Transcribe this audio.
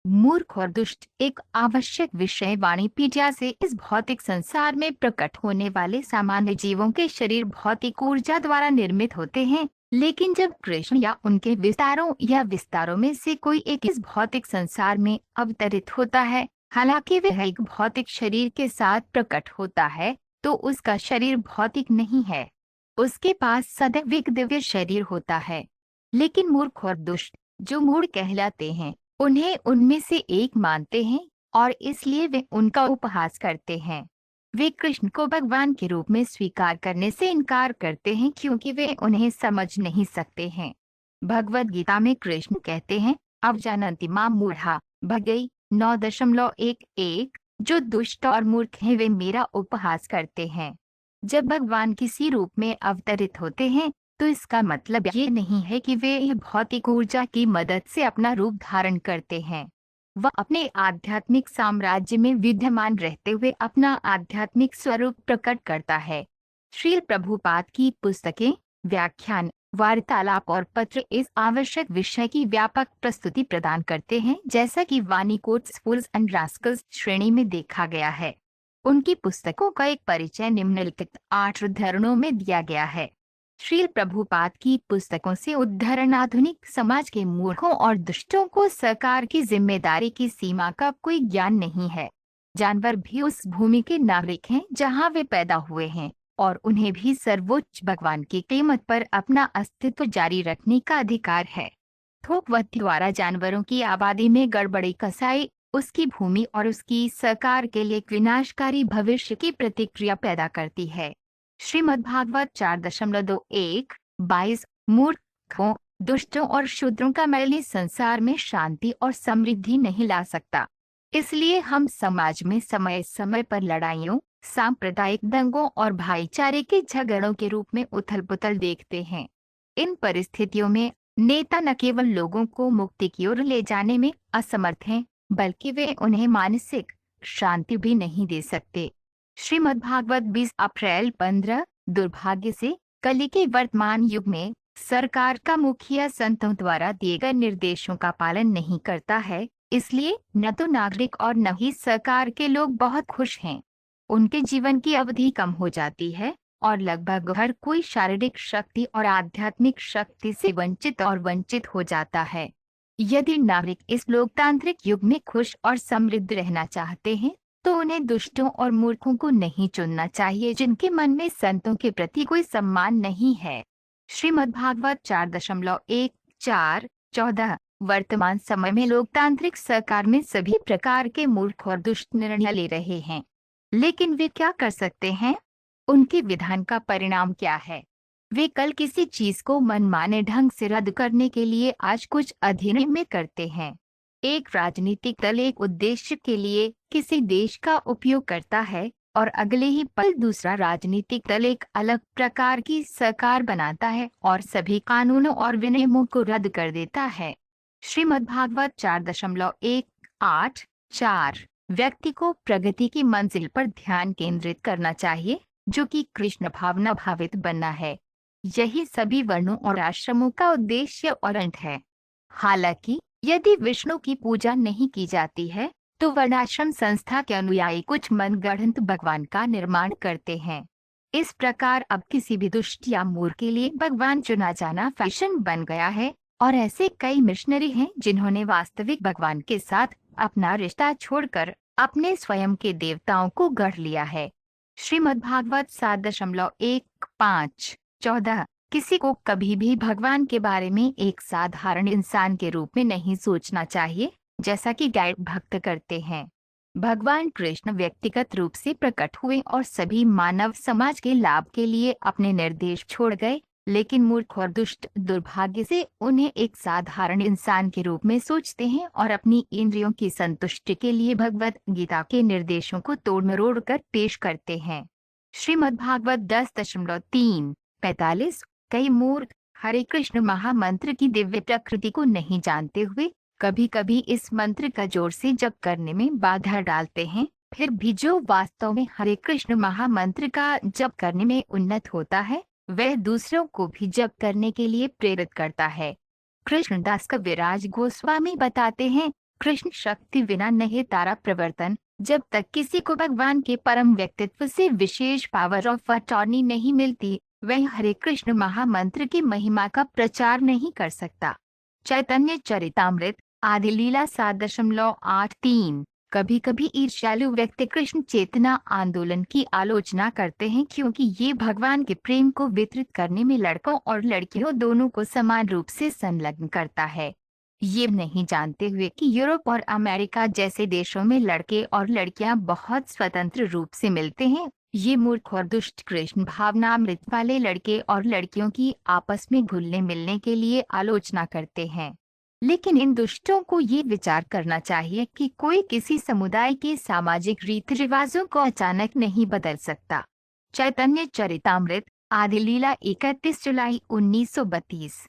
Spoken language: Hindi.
मूर्ख और दुष्ट एक आवश्यक विषय वाणिपीडिया से इस भौतिक संसार में प्रकट होने वाले सामान्य जीवों के शरीर भौतिक ऊर्जा द्वारा निर्मित होते हैं, लेकिन जब कृष्ण या उनके विस्तारों में से कोई एक इस भौतिक संसार में अवतरित होता है, हालांकि वह एक भौतिक शरीर के साथ प्रकट होता है, तो उसका शरीर भौतिक नहीं है। उसके पास सदैव एक दिव्य शरीर होता है। लेकिन मूर्ख और दुष्ट, जो मूढ़ कहलाते हैं, उन्हें उनमें से एक मानते हैं और इसलिए वे उनका उपहास करते हैं। वे कृष्ण को भगवान के रूप में स्वीकार करने से इनकार करते हैं क्योंकि वे उन्हें समझ नहीं सकते हैं। भगवद गीता में कृष्ण कहते हैं, अब जानन्ति मां मूढ़ा भगई 9.11। जो दुष्ट और मूर्ख हैं वे मेरा उपहास करते हैं। जब भगवान किसी रूप में अवतरित होते हैं, तो इसका मतलब ये नहीं है कि वे यह भौतिक ऊर्जा की मदद से अपना रूप धारण करते हैं। वह अपने आध्यात्मिक साम्राज्य में विद्यमान रहते हुए अपना आध्यात्मिक स्वरूप प्रकट करता है। श्रील प्रभुपाद की पुस्तकें, व्याख्यान, वार्तालाप और पत्र इस आवश्यक विषय की व्यापक प्रस्तुति प्रदान करते हैं, जैसा कि वानी कोट्स फूल्स एंड रास्कल्स श्रेणी में देखा गया है। उनकी पुस्तकों का एक परिचय निम्नलिखित 8 उद्धरणों में दिया गया है। श्रील प्रभुपाद की पुस्तकों से उद्धरण आधुनिक समाज के मूर्खों और दुष्टों को सरकार की जिम्मेदारी की सीमा का कोई ज्ञान नहीं है। जानवर भी उस भूमि के नागरिक हैं जहां वे पैदा हुए हैं, और उन्हें भी सर्वोच्च भगवान की कीमत पर अपना अस्तित्व जारी रखने का अधिकार है। थोकवती द्वारा जानवरों की आबादी में गड़बड़ी कसाई उसकी भूमि और उसकी सरकार के लिए एक विनाशकारी भविष्य की प्रतिक्रिया पैदा करती है। श्रीमद्भागवत 4.21-22 मूर्खों, दुष्टों और शूद्रों का मैल इस संसार में शांति और समृद्धि नहीं ला सकता। इसलिए हम समाज में समय समय पर लड़ाइयों, सांप्रदायिक दंगों और भाईचारे के झगड़ों के रूप में उथल पुथल देखते हैं। इन परिस्थितियों में नेता न केवल लोगों को मुक्ति की ओर ले जाने में असमर्थ हैं, बल्कि वे उन्हें मानसिक शांति भी नहीं दे सकते। श्रीमद्भागवत 20 अप्रैल 15। दुर्भाग्य से कलि के वर्तमान युग में सरकार का मुखिया संतों द्वारा दिए गए निर्देशों का पालन नहीं करता है, इसलिए न तो नागरिक और न ही सरकार के लोग बहुत खुश हैं। उनके जीवन की अवधि कम हो जाती है और लगभग हर कोई शारीरिक शक्ति और आध्यात्मिक शक्ति से वंचित हो जाता है। यदि नागरिक इस लोकतांत्रिक युग में खुश और समृद्ध रहना चाहते हैं, तो उन्हें दुष्टों और मूर्खों को नहीं चुनना चाहिए जिनके मन में संतों के प्रति कोई सम्मान नहीं है। श्रीमद्भागवत 4.14-14। वर्तमान समय में लोकतांत्रिक सरकार में सभी प्रकार के मूर्ख और दुष्ट निर्णय ले रहे हैं, लेकिन वे क्या कर सकते हैं? उनके विधान का परिणाम क्या है? वे कल किसी चीज को मनमाने ढंग से रद्द करने के लिए आज कुछ अधिनियम करते हैं। एक राजनीतिक दल एक उद्देश्य के लिए किसी देश का उपयोग करता है और अगले ही पल दूसरा राजनीतिक दल एक अलग प्रकार की सरकार बनाता है और सभी कानूनों और विनियमों को रद्द कर देता है। श्रीमद्भागवत 4.18-4। व्यक्ति को प्रगति की मंजिल पर ध्यान केंद्रित करना चाहिए, जो कि कृष्ण भावना भावित बनना है। यही सभी वर्णों और आश्रमों का उद्देश्य और अंत है। हालांकि यदि विष्णु की पूजा नहीं की जाती है, तो वर्णाश्रम संस्था के अनुयायी कुछ मनगढ़ंत भगवान का निर्माण करते हैं। इस प्रकार अब किसी भी दुष्ट या मूर्ख के लिए भगवान चुना जाना फैशन बन गया है, और ऐसे कई मिशनरी हैं जिन्होंने वास्तविक भगवान के साथ अपना रिश्ता छोड़कर अपने स्वयं के देवताओं को गढ़ लिया है। श्रीमद्भागवत 7.15-14। किसी को कभी भी भगवान के बारे में एक साधारण इंसान के रूप में नहीं सोचना चाहिए, जैसा कि गाइड भक्त करते हैं। भगवान कृष्ण व्यक्तिगत रूप से प्रकट हुए और सभी मानव समाज के लाभ के लिए अपने निर्देश छोड़ गए, लेकिन मूर्ख और दुष्ट दुर्भाग्य से उन्हें एक साधारण इंसान के रूप में सोचते हैं और अपनी इंद्रियों की संतुष्टि के लिए भगवत गीता के निर्देशों को तोड़ मरोड़ कर पेश करते हैं। श्रीमद्भागवत 10.3-45। कई मूर्ख हरे कृष्ण महामंत्र की दिव्य प्रकृति को नहीं जानते हुए कभी कभी इस मंत्र का जोर से जप करने में बाधा डालते हैं। फिर भी जो वास्तव में हरे कृष्ण महामंत्र का जप करने में उन्नत होता है, वह दूसरों को भी जप करने के लिए प्रेरित करता है। कृष्णदास कविराज गोस्वामी बताते हैं, कृष्ण शक्ति विना नहीं तारा प्रवर्तन। जब तक किसी को भगवान के परम व्यक्तित्व से विशेष पावर ऑफ अटॉर्नी नहीं मिलती, वह हरे कृष्ण महामंत्र की महिमा का प्रचार नहीं कर सकता। चैतन्य चरितामृत आदि लीला 7.83। कभी कभी ईर्ष्यालु व्यक्ति कृष्ण चेतना आंदोलन की आलोचना करते हैं क्योंकि ये भगवान के प्रेम को वितरित करने में लड़कों और लड़कियों दोनों को समान रूप से संलग्न करता है। ये नहीं जानते हुए कि यूरोप और अमेरिका जैसे देशों में लड़के और लड़कियां बहुत स्वतंत्र रूप से मिलते हैं, ये मूर्ख और दुष्ट कृष्ण भावनामृत वाले लड़के और लड़कियों की आपस में घुलने मिलने के लिए आलोचना करते हैं। लेकिन इन दुष्टों को ये विचार करना चाहिए कि कोई किसी समुदाय के सामाजिक रीति रिवाजों को अचानक नहीं बदल सकता। चैतन्य चरितामृत आदि लीला 31 जुलाई 1932।